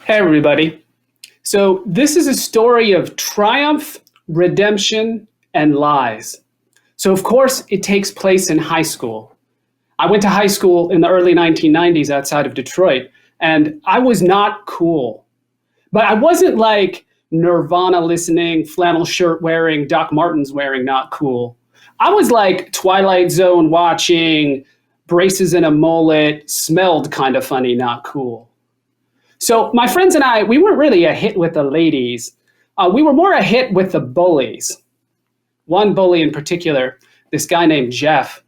Hey, everybody. So, this is a story of triumph, redemption, and lies. So, of course, it takes place in high school. I went to high school in the early 1990s outside of Detroit, and I was not cool. But I wasn't like Nirvana listening, flannel shirt wearing, Doc Martens wearing, not cool. I was like Twilight Zone watching, braces and a mullet, smelled kind of funny, not cool. So my friends and I, we weren't really a hit with the ladies. We were more a hit with the bullies. One bully in particular, this guy named Jeff.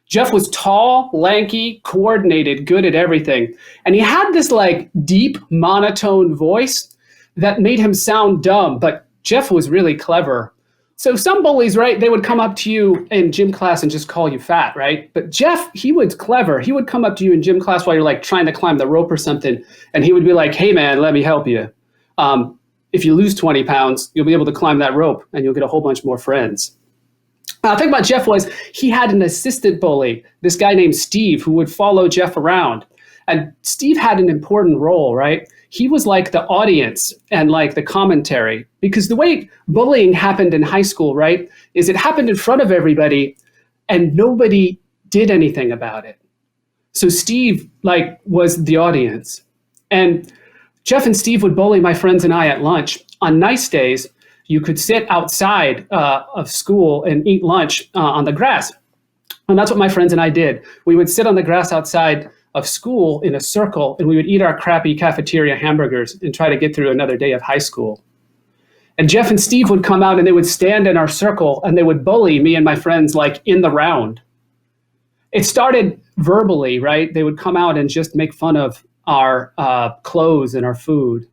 Jeff was tall, lanky, coordinated, good at everything. And he had this like deep monotone voice that made him sound dumb, but Jeff was really clever. So some bullies, right, they would come up to you in gym class and just call you fat, right? But Jeff, he was clever. He would come up to you in gym class while you're like trying to climb the rope or something, and he would be like, hey man, let me help you. If you lose 20 pounds, you'll be able to climb that rope and you'll get a whole bunch more friends. The thing about Jeff was he had an assistant bully, this guy named Steve, who would follow Jeff around. And Steve had an important role, right? He was like the audience and like the commentary, because the way bullying happened in high school, right, is it happened in front of everybody and nobody did anything about it. So Steve like was the audience. And Jeff and Steve would bully my friends and I at lunch. On nice days, you could sit outside of school and eat lunch on the grass. And that's what my friends and I did. We would sit on the grass outside of school in a circle, and we would eat our crappy cafeteria hamburgers and try to get through another day of high school. And Jeff and Steve would come out and they would stand in our circle and they would bully me and my friends like in the round. It started verbally, right? They would come out and just make fun of our clothes and our food.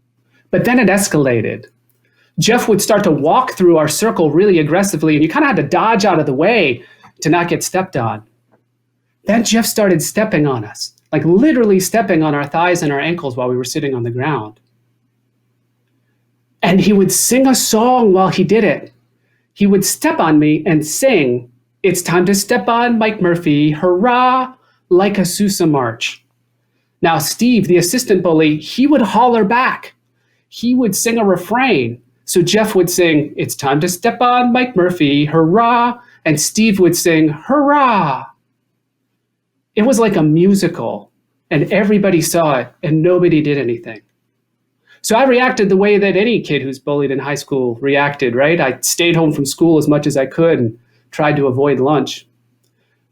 But then it escalated. Jeff would start to walk through our circle really aggressively, and you kind of had to dodge out of the way to not get stepped on. Then Jeff started stepping on us, like literally stepping on our thighs and our ankles while we were sitting on the ground. And he would sing a song while he did it. He would step on me and sing, "It's time to step on Mike Murphy, hurrah," like a Sousa march. Now, Steve, the assistant bully, he would holler back. He would sing a refrain. So Jeff would sing, "It's time to step on Mike Murphy, hurrah," and Steve would sing, "Hurrah." It was like a musical, and everybody saw it, and nobody did anything. So I reacted the way that any kid who's bullied in high school reacted, right? I stayed home from school as much as I could and tried to avoid lunch.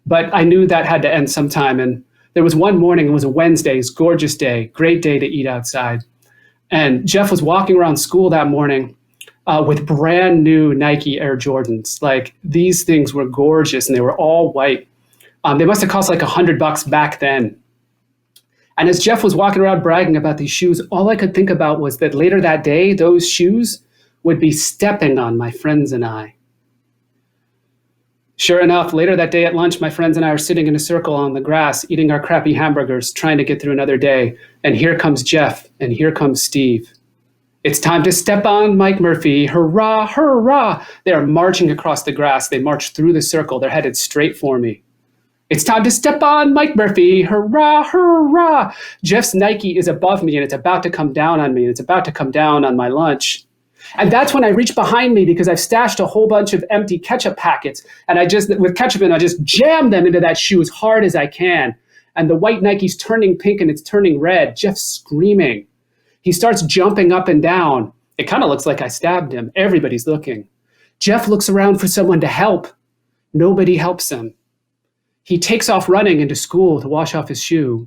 But I knew that had to end sometime, and there was one morning, it was a Wednesday, it's a gorgeous day, great day to eat outside. And Jeff was walking around school that morning with brand new Nike Air Jordans. Like, these things were gorgeous, and they were all white. They must have cost like $100 back then. And as Jeff was walking around bragging about these shoes, all I could think about was that later that day, those shoes would be stepping on my friends and I. Sure enough, later that day at lunch, my friends and I are sitting in a circle on the grass, eating our crappy hamburgers, trying to get through another day. And here comes Jeff, and here comes Steve. "It's time to step on Mike Murphy, hurrah, hurrah." They are marching across the grass. They march through the circle. They're headed straight for me. "It's time to step on Mike Murphy, hurrah, hurrah." Jeff's Nike is above me, and it's about to come down on me, and it's about to come down on my lunch. And that's when I reach behind me because I've stashed a whole bunch of empty ketchup packets, and with ketchup in, I just jam them into that shoe as hard as I can. And the white Nike's turning pink and it's turning red. Jeff's screaming. He starts jumping up and down. It kind of looks like I stabbed him. Everybody's looking. Jeff looks around for someone to help. Nobody helps him. He takes off running into school to wash off his shoe.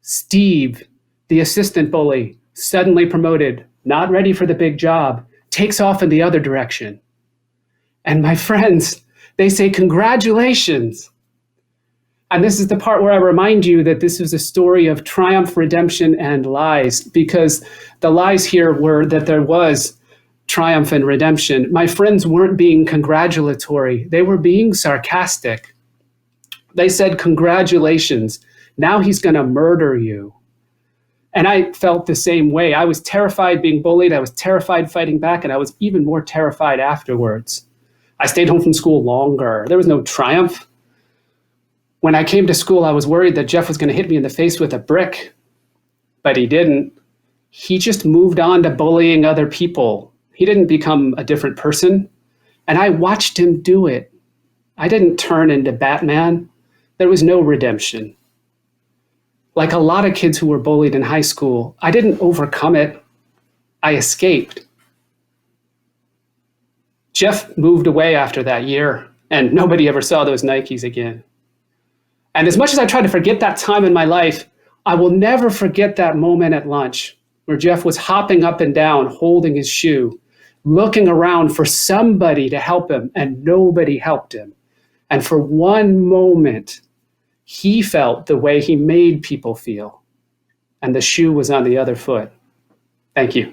Steve, the assistant bully, suddenly promoted, not ready for the big job, takes off in the other direction. And my friends, they say, "Congratulations." And this is the part where I remind you that this is a story of triumph, redemption, and lies, because the lies here were that there was triumph and redemption. My friends weren't being congratulatory. They were being sarcastic. They said, "Congratulations. Now he's going to murder you." And I felt the same way. I was terrified being bullied. I was terrified fighting back, and I was even more terrified afterwards. I stayed home from school longer. There was no triumph. When I came to school, I was worried that Jeff was going to hit me in the face with a brick, but he didn't. he just moved on to bullying other people. He didn't become a different person. And I watched him do it. I didn't turn into Batman. There was no redemption. Like a lot of kids who were bullied in high school, I didn't overcome it. I escaped. Jeff moved away after that year, and nobody ever saw those Nikes again. And as much as I try to forget that time in my life, I will never forget that moment at lunch where Jeff was hopping up and down, holding his shoe, looking around for somebody to help him, and nobody helped him. And for one moment, he felt the way he made people feel, and the shoe was on the other foot. Thank you.